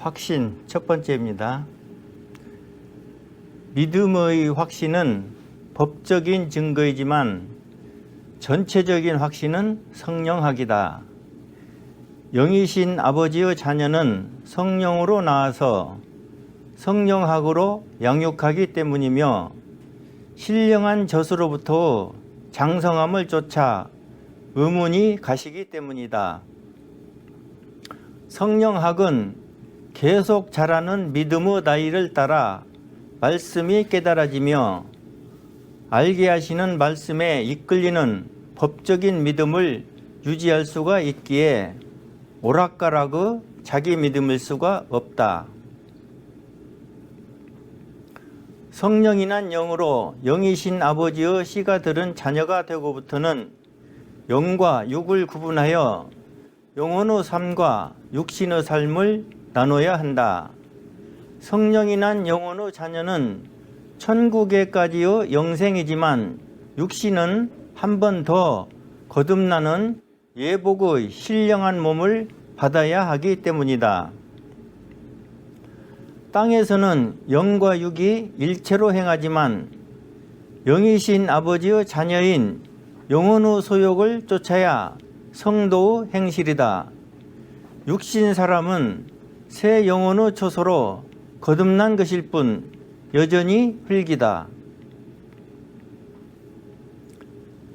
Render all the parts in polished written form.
확신 첫 번째입니다. 믿음의 확신은 법적인 증거이지만 전체적인 확신은 성령학이다. 영이신 아버지의 자녀는 성령으로 나와서 성령학으로 양육하기 때문이며 신령한 젖으로부터 장성함을 쫓아 의문이 가시기 때문이다. 성령학은 계속 자라는 믿음의 나이를 따라 말씀이 깨달아지며 알게 하시는 말씀에 이끌리는 법적인 믿음을 유지할 수가 있기에 오락가락의 자기 믿음일 수가 없다. 성령이란 영으로 영이신 아버지의 씨가 들은 자녀가 되고부터는 영과 육을 구분하여 영혼의 삶과 육신의 삶을 나눠야 한다. 성령이란 영혼의 자녀는 천국에까지의 영생이지만 육신은 한 번 더 거듭나는 예복의 신령한 몸을 받아야 하기 때문이다. 땅에서는 영과 육이 일체로 행하지만 영이신 아버지의 자녀인 영혼의 소욕을 쫓아야 성도의 행실이다. 육신 사람은 새 영혼의 초소로 거듭난 것일 뿐 여전히 흙이다.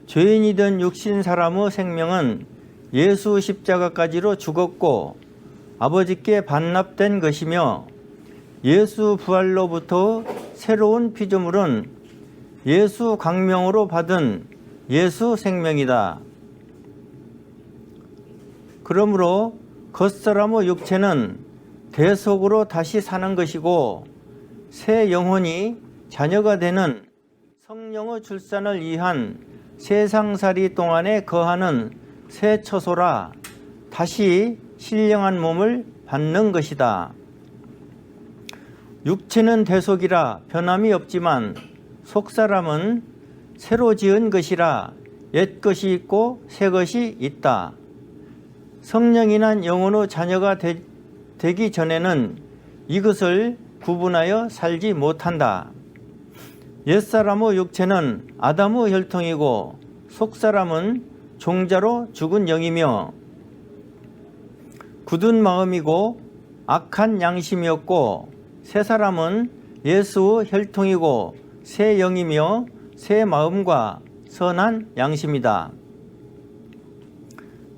죄인이던 육신 사람의 생명은 예수 십자가까지로 죽었고 아버지께 반납된 것이며 예수 부활로부터 새로운 피조물은 예수 광명으로 받은 예수 생명이다. 그러므로 겉사람의 육체는 대속으로 다시 사는 것이고 새 영혼이 자녀가 되는 성령의 출산을 위한 세상살이 동안에 거하는 새 처소라 다시 신령한 몸을 받는 것이다. 육체는 대속이라 변함이 없지만 속사람은 새로 지은 것이라 옛 것이 있고 새 것이 있다. 성령이란 영혼의 자녀가 되기 전에는 이것을 구분하여 살지 못한다. 옛사람의 육체는 아담의 혈통이고 속사람은 종자로 죽은 영이며 굳은 마음이고 악한 양심이었고 새사람은 예수의 혈통이고 새 영이며 새 마음과 선한 양심이다.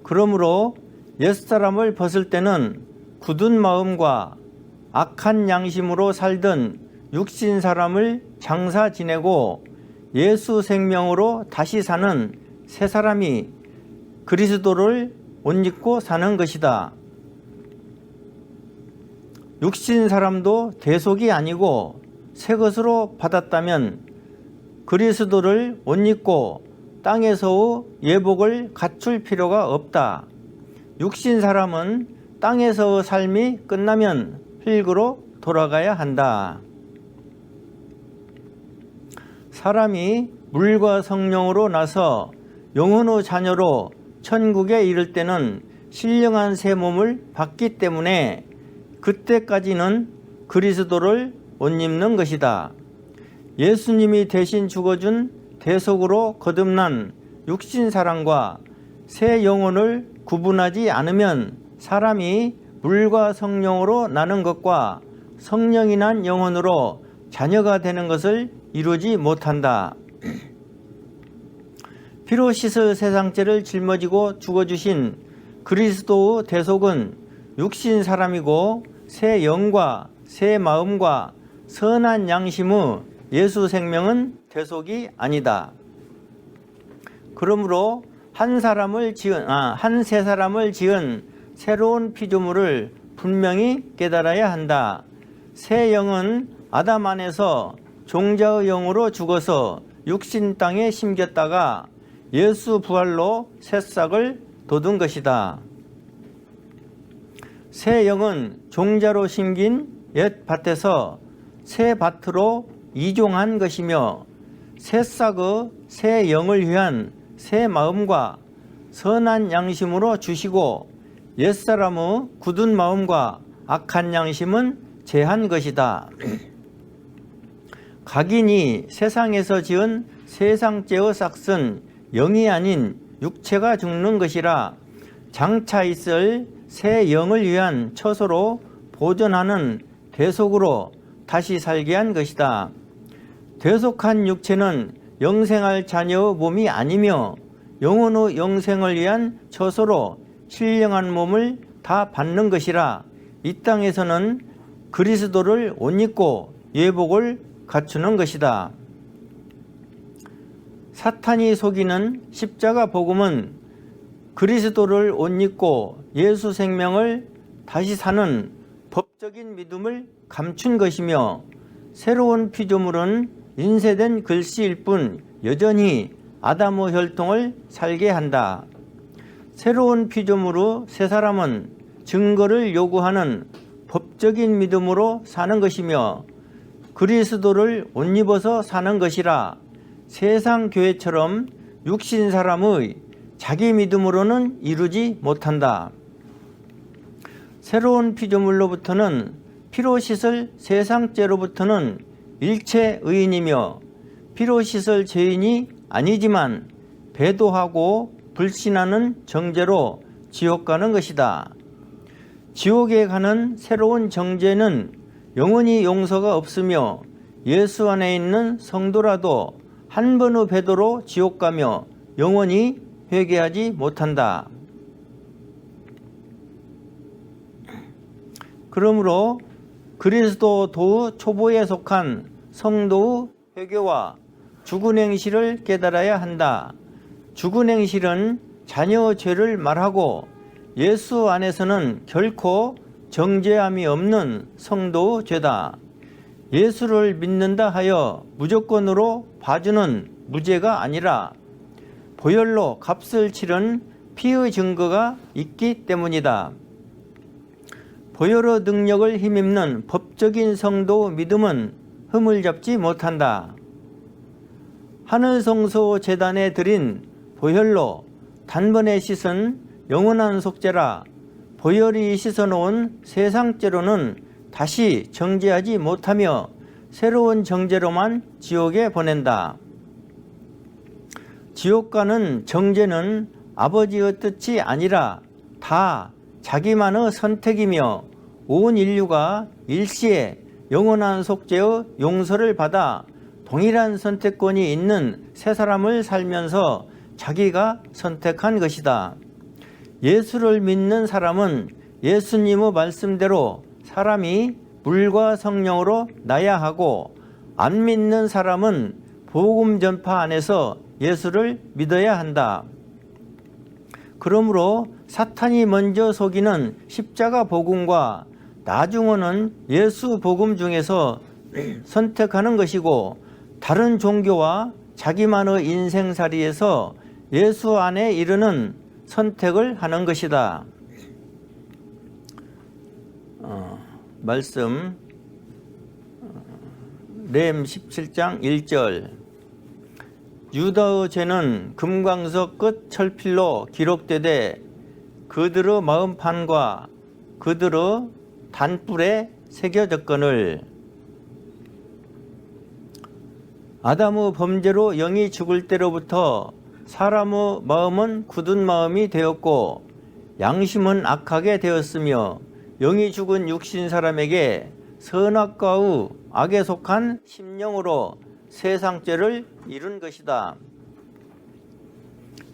그러므로 옛사람을 벗을 때는 굳은 마음과 악한 양심으로 살던 육신 사람을 장사 지내고 예수 생명으로 다시 사는 새 사람이 그리스도를 옷 입고 사는 것이다. 육신 사람도 대속이 아니고 새 것으로 받았다면 그리스도를 옷 입고 땅에서의 예복을 갖출 필요가 없다. 육신 사람은 땅에서의 삶이 끝나면 흙으로 돌아가야 한다. 사람이 물과 성령으로 나서 영혼의 자녀로 천국에 이를 때는 신령한 새 몸을 받기 때문에 그때까지는 그리스도를 옷 입는 것이다. 예수님이 대신 죽어준 대속으로 거듭난 육신 사람과 새 영혼을 구분하지 않으면 사람이 물과 성령으로 나는 것과 성령이 난 영혼으로 자녀가 되는 것을 이루지 못한다. 피로 씻을 세상죄를 짊어지고 죽어주신 그리스도의 대속은 육신 사람이고 새 영과 새 마음과 선한 양심의 예수 생명은 대속이 아니다. 그러므로 한 새 사람을 지은 새로운 피조물을 분명히 깨달아야 한다. 새 영은 아담 안에서 종자의 영으로 죽어서 육신 땅에 심겼다가 예수 부활로 새싹을 돋은 것이다. 새 영은 종자로 심긴 옛 밭에서 새 밭으로 이종한 것이며 새싹의 새 영을 위한 새 마음과 선한 양심으로 주시고 옛사람의 굳은 마음과 악한 양심은 제한 것이다. 각인이 세상에서 지은 세상죄의 싹은 영이 아닌 육체가 죽는 것이라 장차 있을 새 영을 위한 처소로 보존하는 대속으로 다시 살게 한 것이다. 대속한 육체는 영생할 자녀의 몸이 아니며 영혼의 영생을 위한 처소로 신령한 몸을 다 받는 것이라 이 땅에서는 그리스도를 옷 입고 예복을 갖추는 것이다. 사탄이 속이는 십자가 복음은 그리스도를 옷 입고 예수 생명을 다시 사는 법적인 믿음을 감춘 것이며 새로운 피조물은 인쇄된 글씨일 뿐 여전히 아담의 혈통을 살게 한다. 새로운 피조물의 새 사람은 증거를 요구하는 법적인 믿음으로 사는 것이며 그리스도를 옷 입어서 사는 것이라 세상 교회처럼 육신 사람의 자기 믿음으로는 이루지 못한다. 새로운 피조물로부터는 피로 씻을 세상죄로부터는 일체 의인이며 피로 씻을 죄인이 아니지만 배도하고 불신하는 정죄로 지옥 가는 것이다. 지옥에 가는 새로운 정죄는 영원히 용서가 없으며 예수 안에 있는 성도라도 한 번의 배도로 지옥 가며 영원히 회개하지 못한다. 그러므로 그리스도 도의 초보에 속한 성도의 회개와 죽은 행실을 깨달아야 한다. 죽은 행실은 자녀의 죄를 말하고 예수 안에서는 결코 정죄함이 없는 성도의 죄다. 예수를 믿는다 하여 무조건으로 봐주는 무죄가 아니라 보혈로 값을 치른 피의 증거가 있기 때문이다. 보혈의 능력을 힘입는 법적인 성도 믿음은 흠을 잡지 못한다. 하늘성소 제단에 드린 보혈로 단번에 씻은 영원한 속죄라 보혈이 씻어놓은 세상죄로는 다시 정죄하지 못하며 새로운 정죄로만 지옥에 보낸다. 지옥 가는 정죄는 아버지의 뜻이 아니라 다 자기만의 선택이며 온 인류가 일시에 영원한 속죄의 용서를 받아 동일한 선택권이 있는 새 사람을 살면서 자기가 선택한 것이다. 예수를 믿는 사람은 예수님의 말씀대로 사람이 물과 성령으로 나야 하고 안 믿는 사람은 복음 전파 안에서 예수를 믿어야 한다. 그러므로 사탄이 먼저 속이는 십자가 복음과 나중에는 예수 복음 중에서 선택하는 것이고 다른 종교와 자기만의 인생살이에서 예수 안에 이르는 선택을 하는 것이다. 말씀 렘 17장 1절 유다의 죄는 금광석 끝 철필로 기록되되 그들의 마음판과 그들의 단뿔에 새겨졌거늘 아담의 범죄로 영이 죽을 때로부터 사람의 마음은 굳은 마음이 되었고 양심은 악하게 되었으며 영이 죽은 육신 사람에게 선악과의 악에 속한 심령으로 세상죄를 이룬 것이다.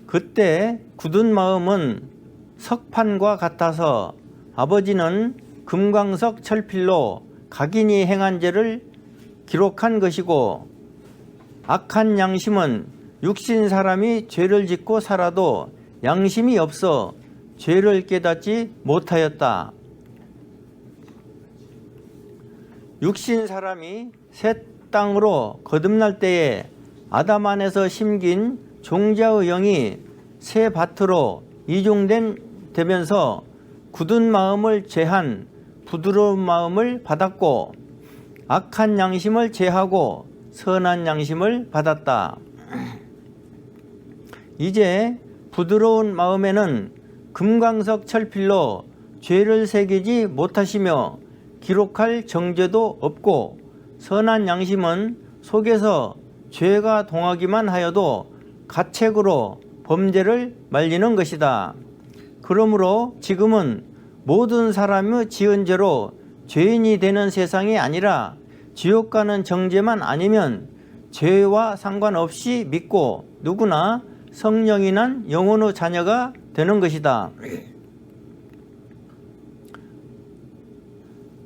그때 굳은 마음은 석판과 같아서 아버지는 금광석 철필로 각인이 행한 죄를 기록한 것이고 악한 양심은 육신 사람이 죄를 짓고 살아도 양심이 없어 죄를 깨닫지 못하였다. 육신 사람이 새 땅으로 거듭날 때에 아담 안에서 심긴 종자의 영이 새 밭으로 이종되면서 굳은 마음을 제한 부드러운 마음을 받았고 악한 양심을 제하고 선한 양심을 받았다. 이제 부드러운 마음에는 금광석 철필로 죄를 새기지 못하시며 기록할 정죄도 없고 선한 양심은 속에서 죄가 동하기만 하여도 가책으로 범죄를 말리는 것이다. 그러므로 지금은 모든 사람의 지은 죄로 죄인이 되는 세상이 아니라 지옥 가는 정죄만 아니면 죄와 상관없이 믿고 누구나 성령이 난 영혼의 자녀가 되는 것이다.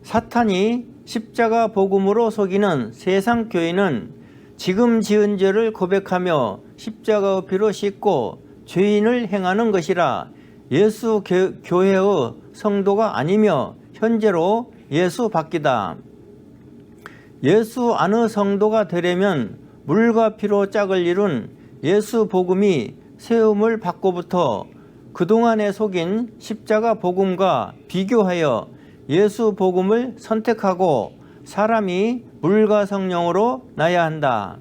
사탄이 십자가 복음으로 속이는 세상 교인은 지금 지은 죄를 고백하며 십자가의 피로 씻고 죄인을 행하는 것이라 예수 교회의 성도가 아니며 현재로 예수 밖이다. 예수 안의 성도가 되려면 물과 피로 짝을 이룬 예수 복음이 세움을 받고부터 그동안에 속인 십자가 복음과 비교하여 예수 복음을 선택하고 사람이 물과 성령으로 나야 한다.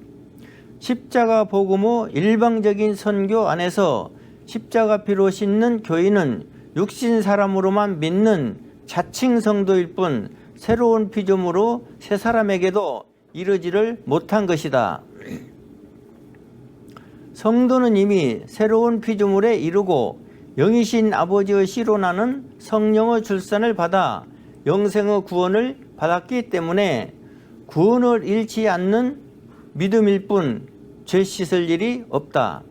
십자가 복음의 일방적인 선교 안에서 십자가 피로 씻는 교인은 육신 사람으로만 믿는 자칭 성도일 뿐 새로운 피조물로 새 사람에게도 이르지를 못한 것이다. 성도는 이미 새로운 피조물에 이르고 영이신 아버지의 씨로 나는 성령의 출산을 받아 영생의 구원을 받았기 때문에 구원을 잃지 않는 믿음일 뿐 죄 씻을 일이 없다.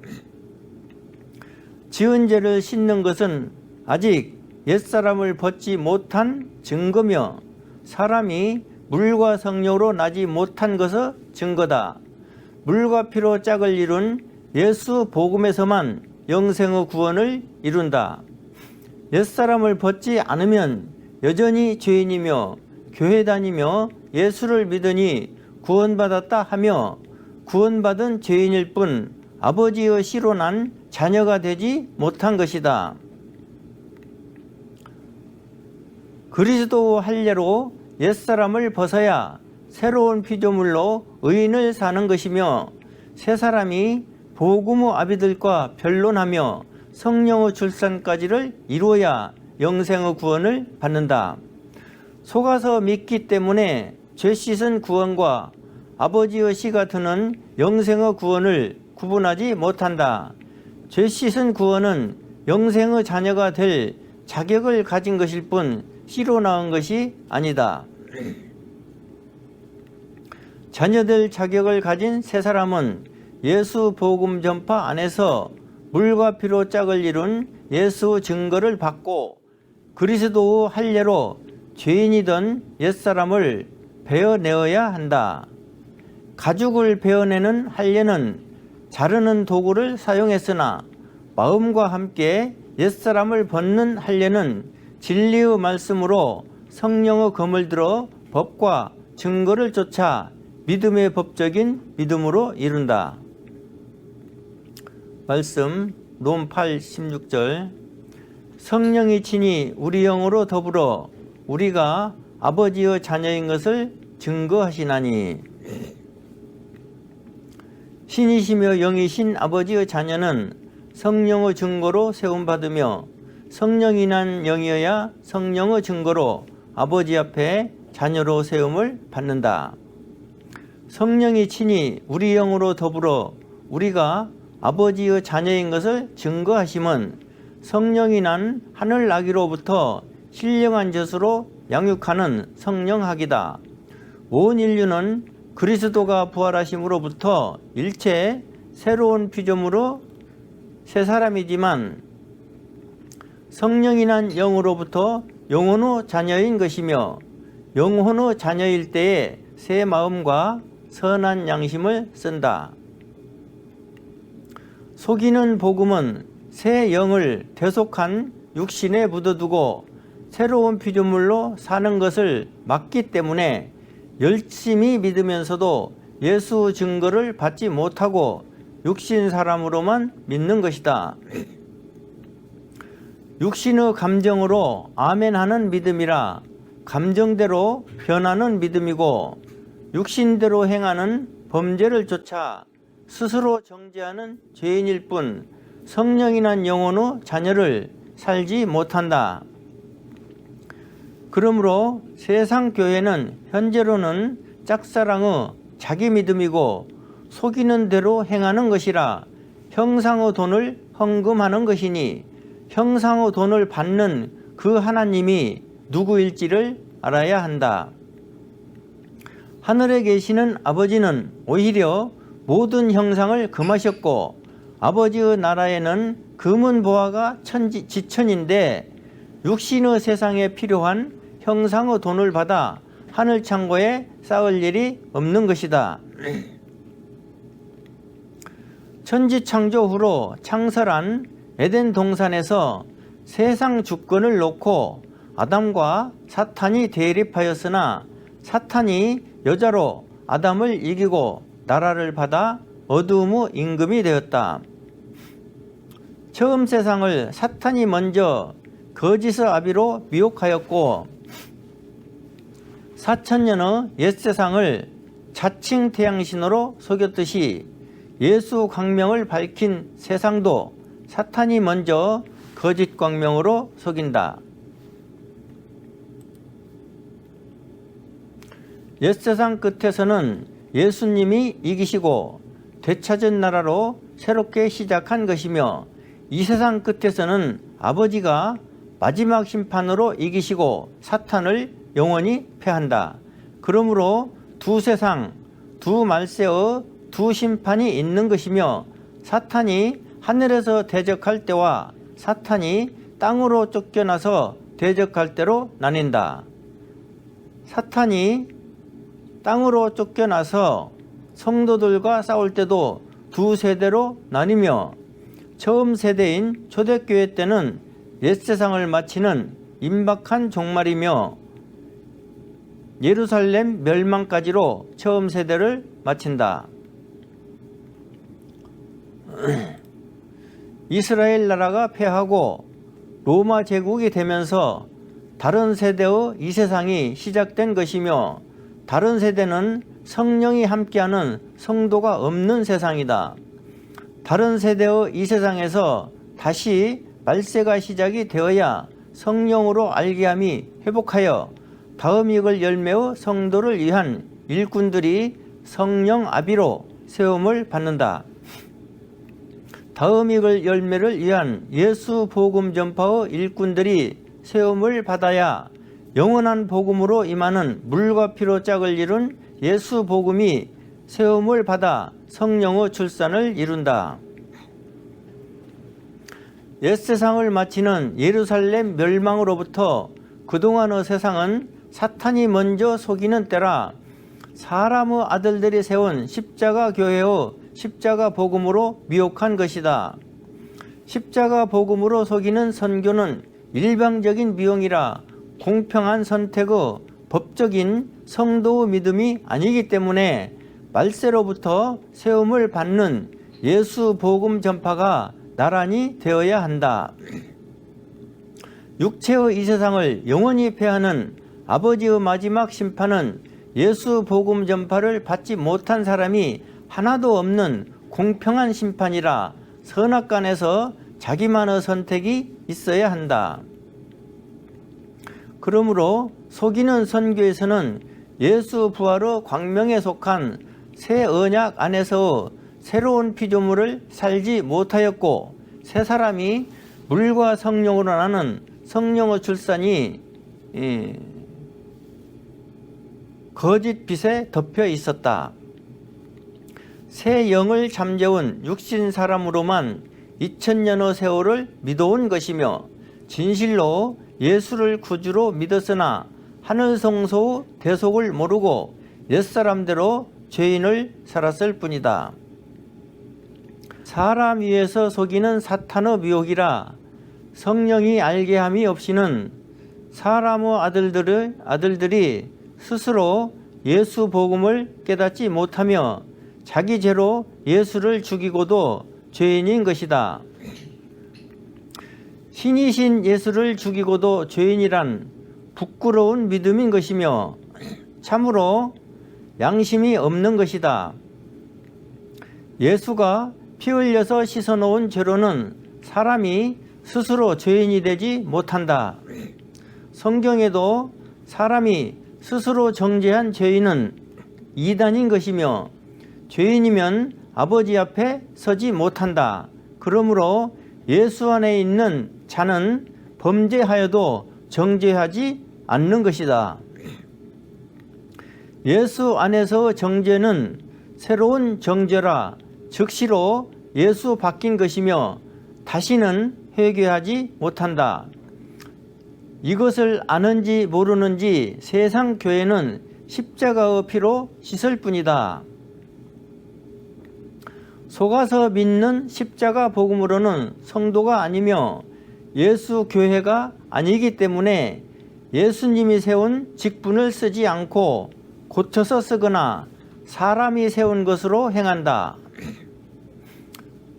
지은 죄를 씻는 것은 아직 옛사람을 벗지 못한 증거며 사람이 물과 성령으로 나지 못한 것의 증거다. 물과 피로 짝을 이룬 예수 복음에서만 영생의 구원을 이룬다. 옛사람을 벗지 않으면 여전히 죄인이며 교회 다니며 예수를 믿으니 구원받았다 하며 구원받은 죄인일 뿐 아버지의 씨로 난 자녀가 되지 못한 것이다. 그리스도 할례로 옛사람을 벗어야 새로운 피조물로 의인을 사는 것이며 새 사람이 복음의 아비들과 변론하며 성령의 출산까지를 이루어야 영생의 구원을 받는다. 속아서 믿기 때문에 죄 씻은 구원과 아버지의 씨가 드는 영생의 구원을 구분하지 못한다. 죄 씻은 구원은 영생의 자녀가 될 자격을 가진 것일 뿐 씨로 낳은 것이 아니다. 자녀될 자격을 가진 새 사람은 예수 복음 전파 안에서 물과 피로 짝을 이룬 예수 증거를 받고 그리스도의 할례로 죄인이던 옛사람을 베어내어야 한다. 가죽을 베어내는 할례는 자르는 도구를 사용했으나 마음과 함께 옛사람을 벗는 할례는 진리의 말씀으로 성령의 검을 들어 법과 증거를 쫓아 믿음의 법적인 믿음으로 이룬다. 말씀 롬 8, 16절 성령이 친히 우리 영으로 더불어 우리가 아버지의 자녀인 것을 증거하시나니 신이시며 영이신 아버지의 자녀는 성령의 증거로 세움받으며 성령이 난 영이어야 성령의 증거로 아버지 앞에 자녀로 세움을 받는다. 성령이 친히 우리 영으로 더불어 우리가 아버지의 자녀인 것을 증거하심은 성령이 난 하늘 아기로부터 신령한 젖으로 양육하는 성령학이다. 온 인류는 그리스도가 부활하심으로부터 일체 새로운 피조물로 새 사람이지만 성령이 난 영으로부터 영혼의 자녀인 것이며 영혼의 자녀일 때에 새 마음과 선한 양심을 쓴다. 속이는 복음은 새 영을 대속한 육신에 묻어두고 새로운 피조물로 사는 것을 막기 때문에 열심히 믿으면서도 예수 증거를 받지 못하고 육신 사람으로만 믿는 것이다. 육신의 감정으로 아멘하는 믿음이라 감정대로 변하는 믿음이고 육신대로 행하는 범죄를 쫓아 스스로 정죄하는 죄인일 뿐 성령이 난 영혼의 자녀를 살지 못한다. 그러므로 세상 교회는 현재로는 짝사랑의 자기 믿음이고 속이는 대로 행하는 것이라 형상의 돈을 헌금하는 것이니 형상의 돈을 받는 그 하나님이 누구일지를 알아야 한다. 하늘에 계시는 아버지는 오히려 모든 형상을 금하셨고 아버지의 나라에는 금은 보화가 지천인데 육신의 세상에 필요한 형상의 돈을 받아 하늘 창고에 쌓을 일이 없는 것이다. 천지 창조 후로 창설한 에덴 동산에서 세상 주권을 놓고 아담과 사탄이 대립하였으나 사탄이 여자로 아담을 이기고 나라를 받아 어두움의 임금이 되었다. 처음 세상을 사탄이 먼저 거짓의 아비로 미혹하였고 4000년의 옛 세상을 자칭 태양신으로 속였듯이 예수 광명을 밝힌 세상도 사탄이 먼저 거짓 광명으로 속인다. 옛 세상 끝에서는 예수님이 이기시고 되찾은 나라로 새롭게 시작한 것이며 이 세상 끝에서는 아버지가 마지막 심판으로 이기시고 사탄을 영원히 패한다. 그러므로 두 세상, 두 말세의 두 심판이 있는 것이며 사탄이 하늘에서 대적할 때와 사탄이 땅으로 쫓겨나서 대적할 때로 나뉜다. 사탄이 땅으로 쫓겨나서 성도들과 싸울 때도 두 세대로 나뉘며 처음 세대인 초대교회 때는 옛세상을 마치는 임박한 종말이며 예루살렘 멸망까지로 처음 세대를 마친다. 이스라엘 나라가 패하고 로마 제국이 되면서 다른 세대의 이 세상이 시작된 것이며 다른 세대는 성령이 함께하는 성도가 없는 세상이다. 다른 세대의 이 세상에서 다시 말세가 시작이 되어야 성령으로 알게함이 회복하여 다음 이익을 열매의 성도를 위한 일꾼들이 성령 아비로 세움을 받는다. 다음 이익을 열매를 위한 예수 복음 전파의 일꾼들이 세움을 받아야 영원한 복음으로 임하는 물과 피로 짝을 이룬 예수 복음이 세움을 받아 성령의 출산을 이룬다. 옛세상을 마치는 예루살렘 멸망으로부터 그동안의 세상은 사탄이 먼저 속이는 때라 사람의 아들들이 세운 십자가 교회의 십자가 복음으로 미혹한 것이다. 십자가 복음으로 속이는 선교는 일방적인 미혹이라 공평한 선택의 법적인 성도의 믿음이 아니기 때문에 말세로부터 세움을 받는 예수 복음 전파가 나란히 되어야 한다. 육체의 이 세상을 영원히 패하는 아버지의 마지막 심판은 예수 복음 전파를 받지 못한 사람이 하나도 없는 공평한 심판이라 선악간에서 자기만의 선택이 있어야 한다. 그러므로 속이는 선교에서는 예수 부활의 광명에 속한 새 언약 안에서 새로운 피조물을 살지 못하였고 새 사람이 물과 성령으로 나는 성령의 출산이 거짓 빛에 덮여 있었다. 새 영을 잠재운 육신 사람으로만 2000년의 세월을 믿어온 것이며 진실로 예수를 구주로 믿었으나 하늘 성소의 대속을 모르고 옛사람대로 죄인을 살았을 뿐이다. 사람 위에서 속이는 사탄의 미혹이라 성령이 알게함이 없이는 사람의 아들들이 스스로 예수 복음을 깨닫지 못하며 자기 죄로 예수를 죽이고도 죄인인 것이다. 신이신 예수를 죽이고도 죄인이란 부끄러운 믿음인 것이며 참으로 양심이 없는 것이다. 예수가 피 흘려서 씻어놓은 죄로는 사람이 스스로 죄인이 되지 못한다. 성경에도 사람이 스스로 정죄한 죄인은 이단인 것이며 죄인이면 아버지 앞에 서지 못한다. 그러므로 예수 안에 있는 자는 범죄하여도 정죄하지 않는 것이다. 예수 안에서 정죄는 새로운 정죄라 즉시로 예수 바뀐 것이며 다시는 회개하지 못한다. 이것을 아는지 모르는지 세상 교회는 십자가의 피로 씻을 뿐이다. 속아서 믿는 십자가 복음으로는 성도가 아니며 예수 교회가 아니기 때문에 예수님이 세운 직분을 쓰지 않고 고쳐서 쓰거나 사람이 세운 것으로 행한다.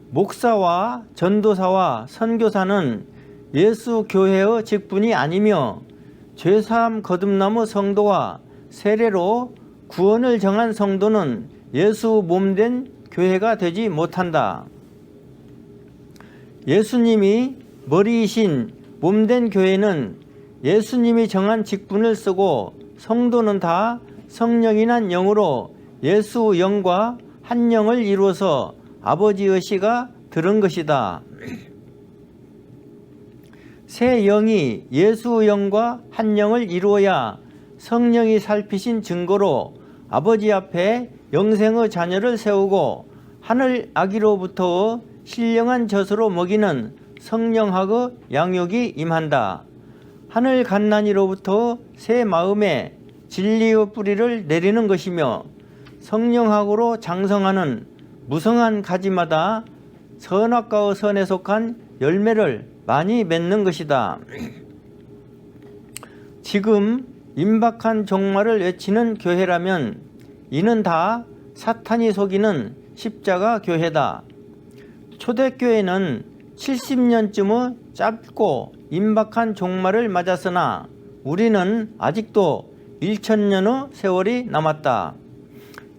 목사와 전도사와 선교사는 예수 교회의 직분이 아니며 죄사함 거듭나무 성도와 세례로 구원을 정한 성도는 예수 몸된 교회가 되지 못한다. 예수님이 머리이신 몸된 교회는 예수님이 정한 직분을 쓰고 성도는 다 성령이 난 영으로 예수 영과 한 영을 이루어서 아버지의 씨가 들은 것이다. 새 영이 예수 영과 한 영을 이루어야 성령이 살피신 증거로 아버지 앞에 영생의 자녀를 세우고 하늘 아기로부터 신령한 젖으로 먹이는 성령학의 양육이 임한다. 하늘 갓난이로부터 새 마음에 진리의 뿌리를 내리는 것이며 성령학으로 장성하는 무성한 가지마다 선악과의 선에 속한 열매를 많이 맺는 것이다. 지금 임박한 종말을 외치는 교회라면 이는 다 사탄이 속이는 십자가 교회다. 초대교회는 70년쯤의 짧고 임박한 종말을 맞았으나 우리는 아직도 1000년의 세월이 남았다.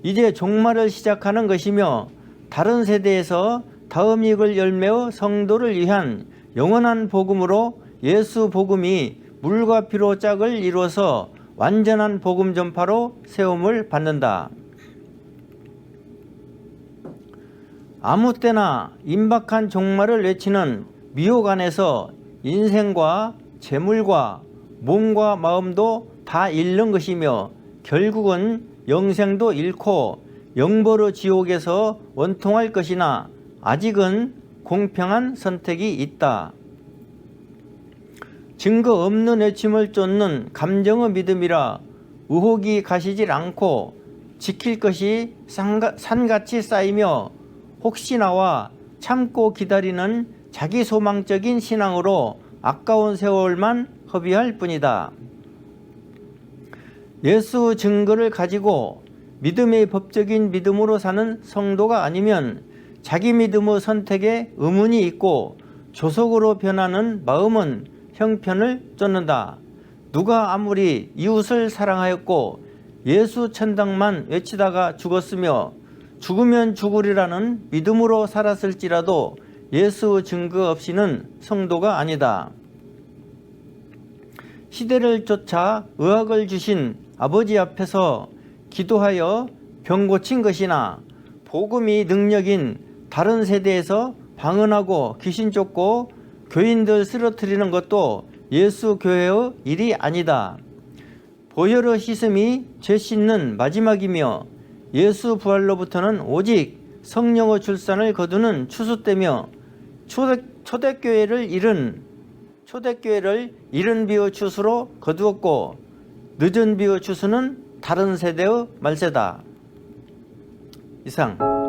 이제 종말을 시작하는 것이며 다른 세대에서 다음이익을 열매의 성도를 위한 영원한 복음으로 예수 복음이 물과 피로 짝을 이루어서 완전한 복음 전파로 세움을 받는다. 아무 때나 임박한 종말을 외치는 미혹 안에서 인생과 재물과 몸과 마음도 다 잃는 것이며 결국은 영생도 잃고 영벌의 지옥에서 원통할 것이나 아직은 공평한 선택이 있다. 증거 없는 외침을 쫓는 감정의 믿음이라 의혹이 가시질 않고 지킬 것이 산같이 쌓이며 혹시나와 참고 기다리는 자기 소망적인 신앙으로 아까운 세월만 허비할 뿐이다. 예수 증거를 가지고 믿음의 법적인 믿음으로 사는 성도가 아니면 자기 믿음의 선택에 의문이 있고 조속으로 변하는 마음은 형편을 쫓는다. 누가 아무리 이웃을 사랑하였고 예수 천당만 외치다가 죽었으며 죽으면 죽으리라는 믿음으로 살았을지라도 예수 증거 없이는 성도가 아니다. 시대를 쫓아 의학을 주신 아버지 앞에서 기도하여 병 고친 것이나 복음이 능력인 다른 세대에서 방언하고 귀신 쫓고 교인들 쓰러뜨리는 것도 예수 교회의 일이 아니다. 보혈의 씻음이 죄 씻는 마지막이며 예수 부활로부터는 오직 성령의 출산을 거두는 추수 때며 초대교회를 이른 비의 추수로 거두었고 늦은 비의 추수는 다른 세대의 말세다. 이상.